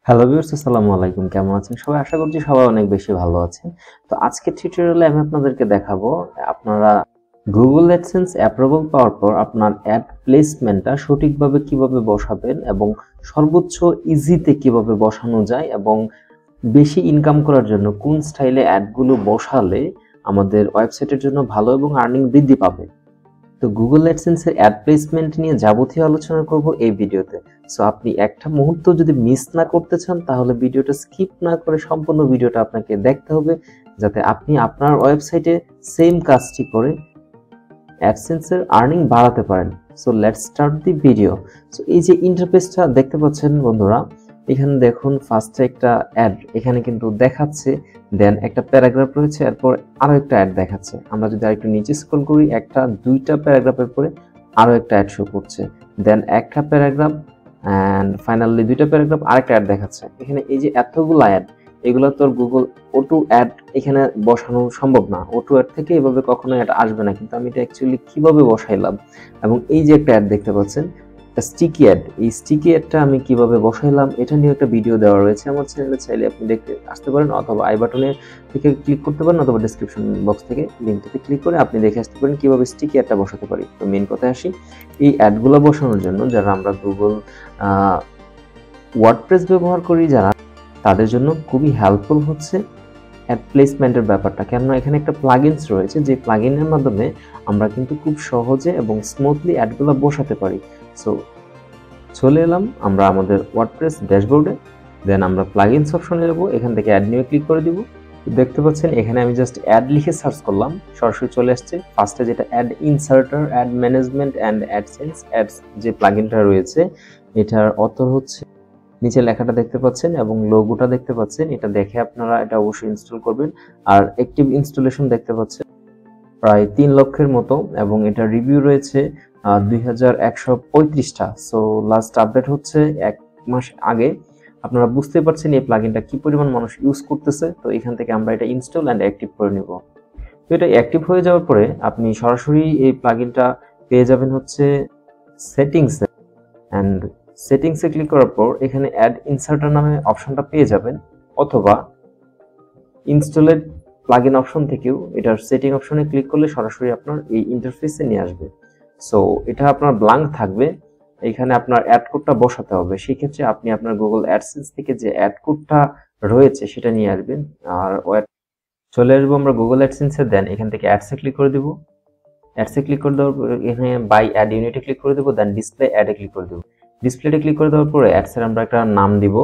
Hello viewers, আসসালামু আলাইকুম। কেমন আছেন সবাই? আশা করছি সবাই অনেক বেশি ভালো আছেন। তো আজকের টিউটোরিয়ালে আমি আপনাদেরকে দেখাবো আপনারা Google AdSense অ্যাপ্রুভাল পাওয়ার পর আপনার অ্যাড প্লেসমেন্টটা সঠিকভাবে কিভাবে বসাবেন এবং সর্বোচ্চ ইজিতে কিভাবে বসানো যায় এবং বেশি ইনকাম করার জন্য কোন স্টাইলে অ্যাডগুলো বসালে আমাদের ওয়েবসাইটের জন্য ভালো এবং আর্নিং বৃদ্ধি পাবে। তো Google AdSense এর অ্যাড প্লেসমেন্ট নিয়ে যাবতীয় আলোচনা করব এই ভিডিওতে। সো আপনি একটা মুহূর্ত যদি মিস না করতে চান তাহলে ভিডিওটা স্কিপ না করে সম্পূর্ণ ভিডিওটা আপনাকে দেখতে হবে, যাতে আপনি আপনার ওয়েবসাইটে সেম কাজটি করে AdSense এর আর্নিং বাড়াতে পারেন। So let's start the video. So এই যে ইন্টারফেসটা দেখতে পাচ্ছেন বন্ধুরা, এখানে দেখুন ফার্স্টে একটা অ্যাড এখানে কিন্তু দেখাচ্ছে, দেন একটা প্যারাগ্রাফ রয়েছে, এরপর আরো একটা অ্যাড দেখাচ্ছে। আমরা যদি আরেকটু নিচে স্ক্রল করি, দুইটা প্যারাগ্রাফের পরে আরো একটা অ্যাড শো করছে, দেন একটা প্যারাগ্রাফ এন্ড ফাইনালি দুইটা প্যারাগ্রাফ আরেকটা অ্যাড দেখাচ্ছে। এখানে এই যে এতগুলো অ্যাড, এগুলো তো গুগল অটো অ্যাড এখানে বসানো সম্ভব না। অটো অ্যাড থেকে এভাবে কখনো অ্যাড আসবে না, কিন্তু আমি এটা অ্যাকচুয়ালি কিভাবে বসাইলাম এবং এই যে একটা অ্যাড দেখতে পাচ্ছেন স্টিকি অ্যাড, এই স্টিকি অ্যাডটা আমি কিভাবে বসাইলাম এটা নিয়ে একটা ভিডিও দেওয়া রয়েছে আমার চ্যানেলে, চাইলে আপনি দেখতে আসতে পারেন অথবা আই বাটনে থেকে ক্লিক করতে পারেন অথবা ডেসক্রিপশন বক্স থেকে লিংকটাতে ক্লিক করে আপনি দেখে আসতে পারেন কিভাবে স্টিকি অ্যাডটা বসাতে পারি। তো মেইন কথায় আসি, এই অ্যাডগুলো বসানোর জন্য যারা আমরা গুগল ওয়ার্ডপ্রেস ব্যবহার করি যারা, তাদের জন্য খুবই হেল্পফুল হচ্ছে অ্যাড প্লেসমেন্টের ব্যাপারটা। কেননা এখানে একটা প্লাগইনস রয়েছে, যে প্লাগইনের মাধ্যমে আমরা কিন্তু খুব সহজে এবং স্মুথলি অ্যাডগুলো বসাতে পারি। সো চলে এলাম আমরা আমাদের ওয়ার্ডপ্রেস ড্যাশবোর্ডে, দেন আমরা প্লাগইনস অপশনে যাব, এখান থেকে অ্যাড নিয়ে ক্লিক করে দিব। দেখতে পাচ্ছেন এখানে আমি জাস্ট অ্যাড লিখে সার্চ করলাম, সরাসরি চলে আসছে ফার্স্টে যেটা ad inserter, ad management and AdSense ads যে প্লাগইনটা রয়েছে, এটার অথর হচ্ছে নিচে লেখাটা দেখতে পাচ্ছেন এবং লোগোটা দেখতে পাচ্ছেন। এটা দেখে আপনারা এটা অবশ্যই ইনস্টল করবেন। আর অ্যাক্টিভ ইনস্টলেশন দেখতে পাচ্ছেন প্রায় 3 লক্ষের মতো এবং এটা রিভিউ রয়েছে 2135টা। সো লাস্ট আপডেট হচ্ছে 1 মাস আগে। আপনারা বুঝতে পারছেন এই প্লাগইনটা কি পরিমাণ মানুষ ইউজ করতেছে। তো এখান থেকে আমরা এটা ইনস্টল এন্ড অ্যাক্টিভ করে নিব। তো এটা অ্যাক্টিভ হয়ে যাওয়ার পরে আপনি সরাসরি এই প্লাগইনটা পেয়ে যাবেন হচ্ছে সেটিংসে, এন্ড সেটিংসে ক্লিক করার পর এখানে অ্যাড ইনসার্টার নামে অপশনটা পেয়ে যাবেন, অথবা ইনস্টলেড প্লাগইন অপশন থেকেও এটার সেটিং অপশনে ক্লিক করলে সরাসরি আপনার এই ইন্টারফেসে নিয়ে আসবে। সো এটা আপনার ব্ল্যাঙ্ক থাকবে, এখানে আপনার অ্যাড কোডটা বসাতে হবে। সেই ক্ষেত্রে আপনি আপনার গুগল অ্যাডসেন্স থেকে যে অ্যাড কোডটা রয়েছে সেটা নিয়ে আসবেন। আর চলে আসবো আমরা গুগল অ্যাডসেন্সে, দেন এখান থেকে অ্যাডসে ক্লিক করে দিব। অ্যাডসে ক্লিক করে দেওয়ার পর এখানে বাই অ্যাড ইউনিটে ক্লিক করে দেবো, দেন ডিসপ্লে অ্যাডে ক্লিক করে দেবো। ডিসপ্লেতে ক্লিক করে দেওয়ার পরে অ্যাডসের আমরা একটা নাম দিব,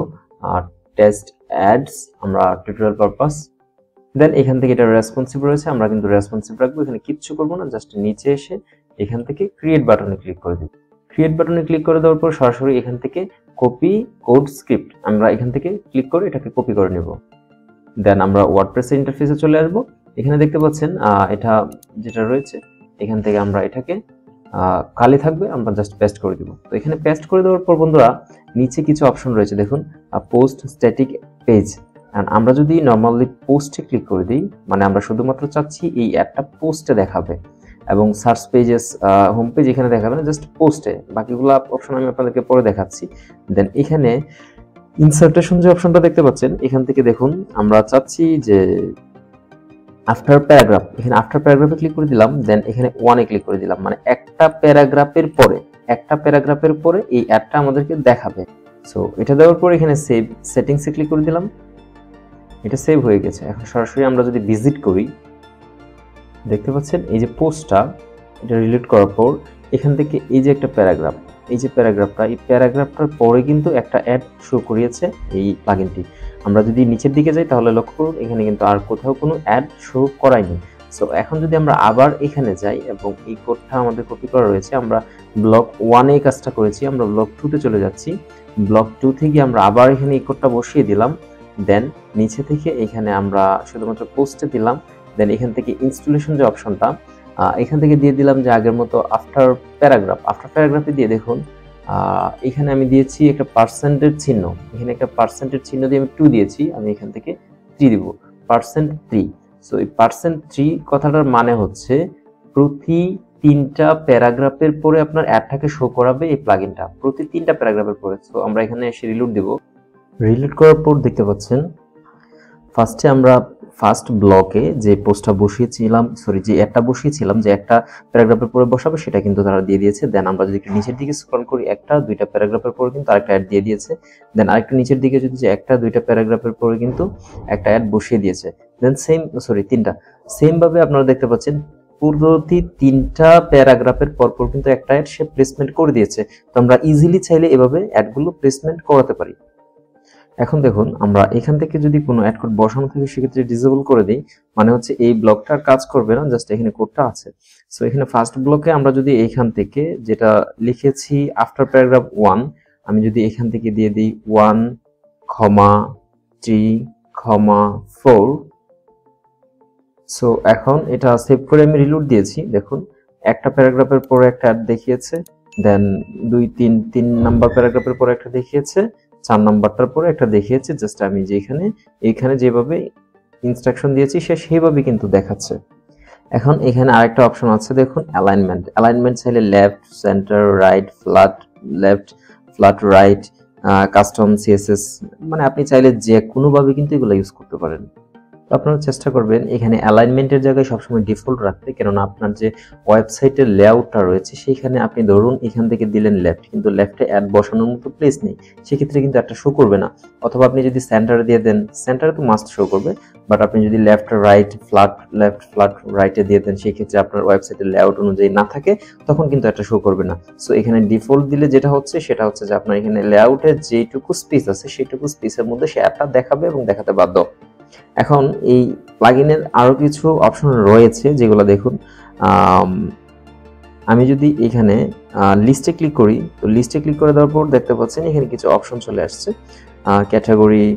টেস্ট অ্যাডস আমরা টিউটোরিয়াল পারপাস। দেন এখান থেকে এটা রেসপন্সিভ রয়েছে, আমরা কিন্তু রেসপন্সিভ রাখবো, এখানে কিচ্ছু করবো না, জাস্ট নিচে এসে এখান থেকে ক্রিয়েট বাটনে ক্লিক করে দিব। ক্রিয়েট বাটনে ক্লিক করে দেওয়ার পর সরাসরি এখান থেকে কপি কোড স্ক্রিপ্ট আমরা এখান থেকে ক্লিক করে এটাকে কপি করে নেব। দেন আমরা ওয়ার্ডপ্রেস ইন্টারফেসে চলে আসবো। এখানে দেখতে পাচ্ছেন এটা যেটা রয়েছে, এখান থেকে আমরা এটাকে খালি থাকবে, আমরা জাস্ট পেস্ট করে দিব। তো এখানে পেস্ট করে দেওয়ার পর বন্ধুরা নিচে কিছু অপশন রয়েছে, দেখুন পোস্ট স্ট্যাটিক পেজ। আমরা যদি নর্মালি পোস্টে ক্লিক করে দিই, মানে আমরা শুধুমাত্র চাচ্ছি এই অ্যাডটা পোস্টে দেখাবে এবং সার্চ পেজেস হোম পেজ এখানে দেখাবে না, জাস্ট পোস্টে। বাকিগুলো অপশন আমি আপনাদেরকে পরে দেখাচ্ছি। দেন এখানে ইনসার্টেশন যে অপশনটা দেখতে পাচ্ছেন, এখান থেকে দেখুন আমরা চাচ্ছি যে আফটার প্যারাগ্রাফ, এখানে আফটার প্যারাগ্রাফে ক্লিক করে দিলাম, দেন এখানে ওয়ানে ক্লিক করে দিলাম, মানে একটা প্যারাগ্রাফের পরে এই অ্যাডটা আমাদেরকে দেখাবে। সো এটা দেওয়ার পর এখানে সেভ সেটিংসে ক্লিক করে দিলাম, এটা সেভ হয়ে গেছে। এখন সরাসরি আমরা যদি ভিজিট করি, দেখতে পাচ্ছেন এই যে পোস্টটা, এটা রিলোড করার পর এখান থেকে এই যে একটা প্যারাগ্রাফ, এই যে প্যারাগ্রাফটার পরে কিন্তু একটা অ্যাড শো করিয়েছে এই প্লাগইনটি। আমরা যদি নিচের দিকে যাই তাহলে লক্ষ্য করুন এখানে কিন্তু আর কোথাও কোনো অ্যাড শো করায়নি। সো এখন যদি আমরা আবার এখানে যাই এবং এই কোডটা আমাদের কপি করা রয়েছে, আমরা ব্লক 1 এ কাজটা করেছি, আমরা ব্লক 2 তে চলে যাচ্ছি। ব্লক 2 থেকে আমরা আবার এখানে এই কোডটা বসিয়ে দিলাম, দেন নিচে থেকে এখানে আমরা শুধুমাত্র পোস্টে দিলাম। দেন এখান থেকে ইনস্টলেশন যে অপশনটা, এখান থেকে দিয়ে দিলাম যে আগের মতো আফটার প্যারাগ্রাফে দিয়ে দেখুন এখানে আমি দিয়েছি একটা পার্সেন্টের চিহ্ন, এখানে একটা পার্সেন্টের চিহ্ন দিয়ে আমি 2 দিয়েছি, আমি এখান থেকে 3 দিব, %3। সো এই %3 কথাটার মানে হচ্ছে প্রতি 3টা প্যারাগ্রাফের পরে আপনার অ্যাডটাকে শো করাবে এই প্লাগইনটা, প্রতি 3টা প্যারাগ্রাফের পরে। সো আমরা এখানে এসে রিলোড দিব, রিলোড করার পর দেখতে পাচ্ছেন ফার্স্টে আমরা ফার্স্ট ব্লকে যে পোস্টটা বসিয়েছিলাম, যে অ্যাডটা বসিয়েছিলাম, যে একটা প্যারাগ্রাফের পরে বসাবো সেটা কিন্তু তারা দিয়ে দিয়েছে। দেন আমরা যদি একটু নিচের দিকে স্ক্রল করি, একটা দুইটা প্যারাগ্রাফের পরে কিন্তু আরেকটা অ্যাড দিয়ে দিয়েছে। দেন আরেকটা নিচের দিকে যদি যে একটা দুইটা প্যারাগ্রাফের পরে কিন্তু একটা অ্যাড বসিয়ে দিয়েছে। দেন তিনটা সেম ভাবে আপনারা দেখতে পাচ্ছেন পূর্ববর্তী তিনটা প্যারাগ্রাফের পরপর কিন্তু একটা অ্যাড সে প্লেসমেন্ট করে দিয়েছে। তো আমরা ইজিলি চাইলে এভাবে অ্যাডগুলো প্লেসমেন্ট করাতে পারি। এখন দেখুন আমরা এখান থেকে যদি কোনো অ্যাড কোড বসানো থাকে সেক্ষেত্রে ডিসেবল করে দিই, মানে হচ্ছে এই ব্লকটা আর কাজ করবে না, জাস্ট এখানে কোডটা আছে। সো এখানে ফার্স্ট ব্লকে আমরা যদি এইখান থেকে যেটা লিখেছি আফটার প্যারাগ্রাফ 1, আমি যদি এখান থেকে দিয়ে দিই 1,3,4। সো এখন এটা সেভ করে আমি রিলোড দিয়েছি। দেখুন একটা প্যারাগ্রাফের পরে একটা অ্যাড দেখিয়েছে, দেন 3 নাম্বার প্যারাগ্রাফের পরে একটা দেখিয়েছে, 4 নাম্বারটার পরে একটা দেখিয়েছে। জাস্ট আমি এইখানে যেভাবে ইনস্ট্রাকশন দিয়েছি সে সেইভাবে কিন্তু দেখাচ্ছে। এখন এখানে আরেকটা অপশন আছে, দেখুন অ্যালাইনমেন্ট চাইলে left, centre, right, left, flat right, custom, CSS, মানে আপনি চাইলে যে কোনোভাবে কিন্তু এগুলো ইউজ করতে পারেন। আপনারা চেষ্টা করবেন এখানে অ্যালাইনমেন্টের জায়গায় সবসময় ডিফল্ট রাখতে, কেননা আপনার যে ওয়েবসাইটের লেআউটটা রয়েছে সেইখানে আপনি ধরুন এখান থেকে দিলেন লেফট, কিন্তু লেফটে অ্যাড বসানোর মতো প্লেস নেই, সেক্ষেত্রে কিন্তু একটা শো করবে না। অথবা আপনি যদি সেন্টারে দিয়ে দেন, সেন্টারে তো মাস্ট শো করবে, বাট আপনি যদি লেফট রাইট, ফ্ল্যাট রাইটে দিয়ে দেন, সেই ক্ষেত্রে আপনার ওয়েবসাইটের লেআউট অনুযায়ী না থাকে, তখন কিন্তু একটা শো করবে না। সো এখানে ডিফল্ট দিলে যেটা হচ্ছে সেটা হচ্ছে যে আপনার এখানে লেআউটে যেটুকু স্পেস আছে সেইটুকু স্পেসের মধ্যে সে অ্যাডটা দেখাবে এবং দেখাতে বাধ্য। এখন এই প্লাগইনের আরো কিছু অপশন রয়েছে যেগুলো দেখুন, আমি যদি এখানে লিস্টে ক্লিক করি, তো লিস্টে ক্লিক করে দেওয়ার পর দেখতে পাচ্ছেন এখানে কিছু অপশন চলে আসছে, ক্যাটাগরি,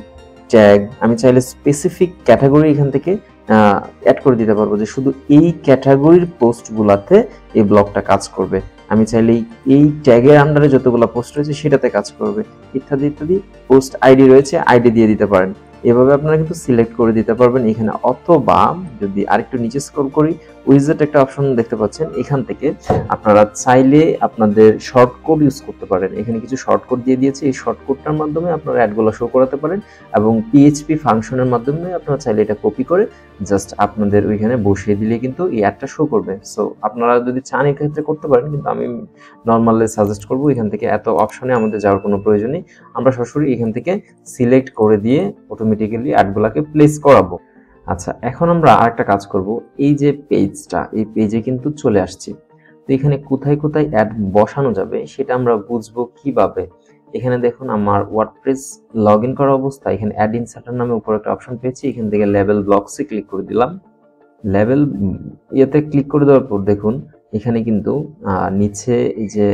ট্যাগ। আমি চাইলে স্পেসিফিক ক্যাটাগরি এখান থেকে অ্যাড করে দিতে পারবো যে শুধু এই ক্যাটাগরির পোস্টগুলোতে এই ব্লগটা কাজ করবে। আমি চাইলে এই ট্যাগের আন্ডারে যতগুলো পোস্ট রয়েছে সেটাতে কাজ করবে, ইত্যাদি ইত্যাদি। পোস্ট আইডি রয়েছে, আইডি দিয়ে দিতে পারেন। এভাবে আপনারা কিন্তু সিলেক্ট করে দিতে পারবেন এখানে। অথবা যদি আরেকটু নিচে স্ক্রল করি, উইজেট একটা অপশন দেখতে পাচ্ছেন, এখান থেকে আপনারা চাইলে আপনাদের শর্টকট ইউজ করতে পারেন। এখানে কিছু শর্টকট দিয়ে দিয়েছে, এই শর্টকটটার মাধ্যমে আপনারা অ্যাডগুলো শো করাতে পারেন এবং পিএইচপি ফাংশনের মাধ্যমে আপনারা চাইলে এটা কপি করে জাস্ট আপনাদের ওইখানে বসিয়ে দিলে কিন্তু এই অ্যাডটা শো করবে। সো আপনারা যদি চান এক্ষেত্রে করতে পারেন, কিন্তু আমি নর্মালি সাজেস্ট করবো এখান থেকে এত অপশনে আমাদের যাওয়ার কোনো প্রয়োজন নেই। আমরা সরাসরি এখান থেকে সিলেক্ট করে দিয়ে অটোমেটিক্যালি অ্যাডগুলোকে প্লেস করাবো। আচ্ছা, এখন আমরা আরেকটা কাজ করব, এই যে পেজটা, এই পেজে কিন্তু চলে আসছি। তো এখানে কোথায় কোথায় অ্যাড বসানো যাবে সেটা আমরা বুঝবো কিভাবে। এখানে দেখুন আমার ওয়ার্ডপ্রেস লগ ইন করা অবস্থা, এখানে অ্যাড ইনসার্টার নামে উপরে একটা অপশন পেয়েছি, এখান থেকে লেভেল ব্লকসে ক্লিক করে দিলাম। লেভেল ইয়েতে ক্লিক করে দেওয়ার পর দেখুন এখানে কিন্তু নিচে এই যে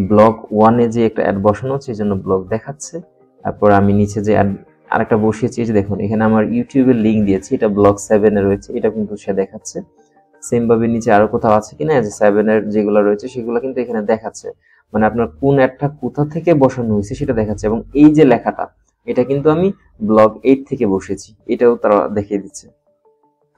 ব্লক 1-এ যে একটা অ্যাড বসানো হচ্ছে এই জন্য ব্লক দেখাচ্ছে। তারপর আমি নিচে যে অ্যাড আরেকটা বসিয়েছি, এই যে দেখুন এখানে আমার ইউটিউবের লিঙ্ক দিয়েছি, এটা ব্লক 7-এ রয়েছে, এটা কিন্তু সে দেখাচ্ছে। সেম ভাবে নিচে আরো কোথাও আছে কিনা, যে 7-এর যেগুলো রয়েছে সেগুলো কিন্তু এখানে দেখাচ্ছে, মানে আপনার কোন অ্যাডটা কোথা থেকে বসানো হয়েছে সেটা দেখাচ্ছে। এবং এই যে লেখাটা, এটা কিন্তু আমি ব্লক 8 থেকে বসেছি, এটাও তারা দেখিয়ে দিচ্ছে।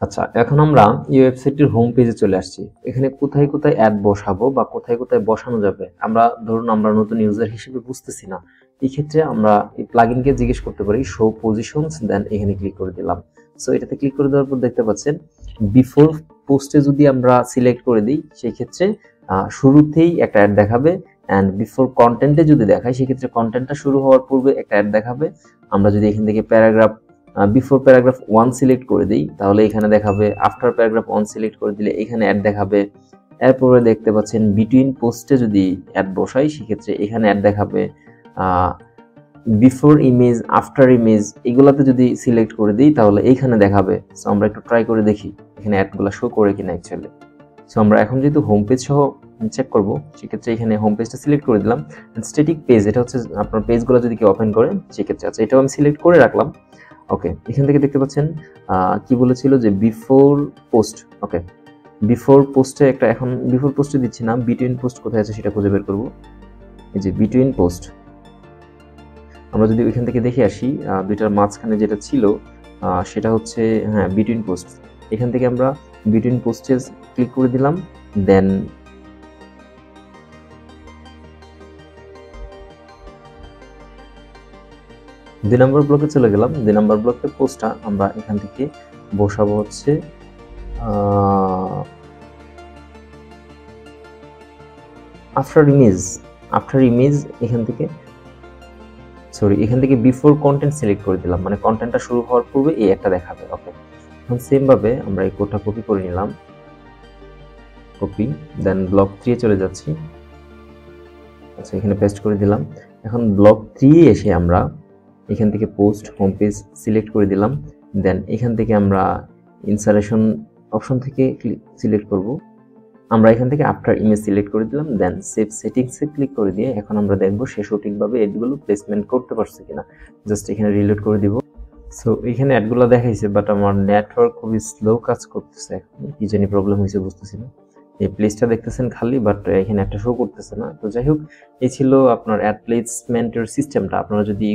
আচ্ছা, এখন আমরা এই ওয়েবসাইটের হোম পেজে চলে আসছি। এখানে কোথায় কোথায় অ্যাড বসাবো বা কোথায় কোথায় বসানো যাবে আমরা ধরুন আমরা নতুন ইউজার হিসেবে বুঝতেছি না, এই ক্ষেত্রে আমরা এই প্লাগইনকে জিজ্ঞেস করতে পারি শো পজিশনস, দেন এখানে ক্লিক করে দিলাম। সো এটাতে ক্লিক করে দেওয়ার পর দেখতে পাচ্ছেন বিফোর পোস্টে যদি আমরা সিলেক্ট করে দিই সেই ক্ষেত্রে শুরুতেই একটা অ্যাড দেখাবে, অ্যান্ড বিফোর কন্টেন্টে যদি দেখাই সেক্ষেত্রে কন্টেন্টটা শুরু হওয়ার পূর্বে একটা অ্যাড দেখাবে। আমরা যদি এখান থেকে প্যারাগ্রাফ বিফোর প্যারাগ্রাফ 1 সিলেক্ট করে দিই তাহলে এখানে দেখাবে, আফটার প্যারাগ্রাফ 1 সিলেক্ট করে দিলে এখানে অ্যাড দেখাবে। এরপরে দেখতে পাচ্ছেন বিটুইন পোস্টে যদি অ্যাড বসাই সেক্ষেত্রে এখানে অ্যাড দেখাবে। বিফোর ইমেজ, আফটার ইমেজ এগুলাতে যদি সিলেক্ট করে দিই তাহলে এইখানে দেখাবে। সো আমরা একটু ট্রাই করে দেখি এখানে অ্যাডগুলো শো করে কিনা অ্যাকচুয়ালি। সো আমরা এখন যেহেতু হোম পেজ সহ চেক করব সেক্ষেত্রে এখানে হোম পেজটা সিলেক্ট করে দিলাম। স্ট্যাটিক পেজ, এটা হচ্ছে আপনার পেজগুলো যদি কেউ ওপেন করে সেক্ষেত্রে আছে, এটাও আমি সিলেক্ট করে রাখলাম। ওকে, এখান থেকে দেখতে পাচ্ছেন কি বলেছিল যে বিফোর পোস্ট। ওকে, বিফোর পোস্টে একটা, এখন বিফোর পোস্টে দিচ্ছি না, বিটুইন পোস্ট কোথায় আছে সেটা খুঁজে বের করব। এই যে বিটুইন পোস্ট, আমরা যদি ওইখান থেকে দেখে আসি দুইটার মাঝখানে যেটা ছিল সেটা হচ্ছে হ্যাঁ বিটুইন পোস্ট। এখান থেকে আমরা বিটুইন পোস্টে ক্লিক করে দিলাম। দেন 2 নম্বর ব্লকে চলে গেলাম। 2 নম্বর ব্লকে পোস্টটা আমরা এখান থেকে বসাবো হচ্ছে আফটার ইমেজ এখান থেকে বিফোর কন্টেন্ট সিলেক্ট করে দিলাম, মানে কন্টেন্টটা শুরু হওয়ার পূর্বে এই একটা দেখাবে। ওকে, এখন সেম ভাবে আমরা এই কোডটা কপি করে নিলাম, কপি, দেন ব্লক 3 এ চলে যাচ্ছি। আচ্ছা, এখানে পেস্ট করে দিলাম। এখন ব্লক 3 এ এসে আমরা এখান থেকে পোস্ট হোম পেজ সিলেক্ট করে দিলাম। দেন এখান থেকে আমরা ইনসারেশন অপশন থেকে সিলেক্ট করব। আমরা এখান থেকে আফটার ইমেজ সিলেক্ট করে দিলাম, দেন সেভ সেটিংসে ক্লিক করে দিয়ে এখন আমরা দেখব সে সঠিকভাবে এডগুলো প্লেসমেন্ট করতে পারছে কিনা। জাস্ট এখানে রিলোড করে দিব। সো এখানে অ্যাডগুলো দেখাইছে, বাট আমার নেটওয়ার্ক খুবই স্লো কাজ করতেছে, এখন কি জানি প্রবলেম হয়েছে বুঝতেছি না। এই প্লেসটা দেখতেছেন খালি, বাট এখানে একটা শো করতেছে না। তো যাই হোক, এই ছিল আপনার অ্যাড প্লেসমেন্টের সিস্টেমটা। আপনারা যদি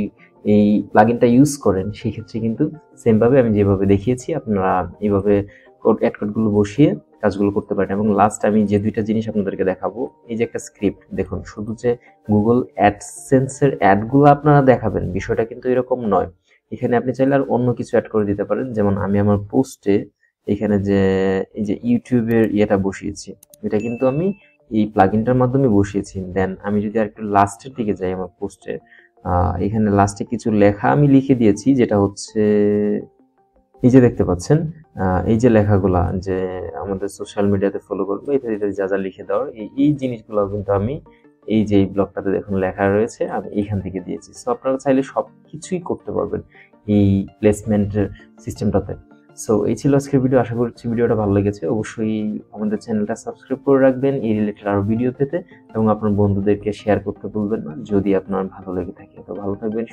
এই প্লাগইনটা ইউজ করেন সেই ক্ষেত্রে কিন্তু সেমভাবে আমি যেভাবে দেখিয়েছি আপনারা এইভাবে অ্যাড কোডগুলো বসিয়ে কাজগুলো করতে পারেন। এবং লাস্ট আমি যে দুইটা জিনিস আপনাদেরকে দেখাবো, এই যে একটা স্ক্রিপ্ট দেখুন, শুধু যে গুগল অ্যাডসেন্সের অ্যাডগুলো আপনারা দেখাবেন বিষয়টা কিন্তু এরকম নয়। এখানে আপনি চাইলে আর অন্য কিছু অ্যাড করে দিতে পারেন। যেমন আমি আমার পোস্টে এখানে যে এই যে ইউটিউবের ইয়েটা বসিয়েছি, এটা কিন্তু আমি এই প্লাগইনটার মাধ্যমে বসিয়েছি। দেন আমি যদি আর একটু লাস্টের দিকে যাই আমার পোস্টে, এখানে লাস্টে কিছু লেখা আমি লিখে দিয়েছি, যেটা হচ্ছে এই যে দেখতে পাচ্ছেন, এই যে লেখাগুলা যে আমাদের সোশ্যাল মিডিয়াতে ফলো করবো ইত্যাদি ইত্যাদি যা যা লিখে দেওয়ার, এই জিনিসগুলো কিন্তু আমি এই যে এই ব্লগটাতে দেখুন লেখা রয়েছে, আমি এইখান থেকে দিয়েছি। সো আপনারা চাইলে সব কিছুই করতে পারবেন এই প্লেসমেন্টের সিস্টেমটাতে। সো এই ছিল আজকের ভিডিও। আশা করছি ভিডিওটা ভালো লেগেছে। অবশ্যই আমাদের চ্যানেলটা সাবস্ক্রাইব করে রাখবেন এই রিলেটেড আরো ভিডিও পেতে, এবং আপনার বন্ধুদেরকে শেয়ার করতে ভুলবেন না যদি আপনার ভালো লেগে থাকে। তো ভালো থাকবেন।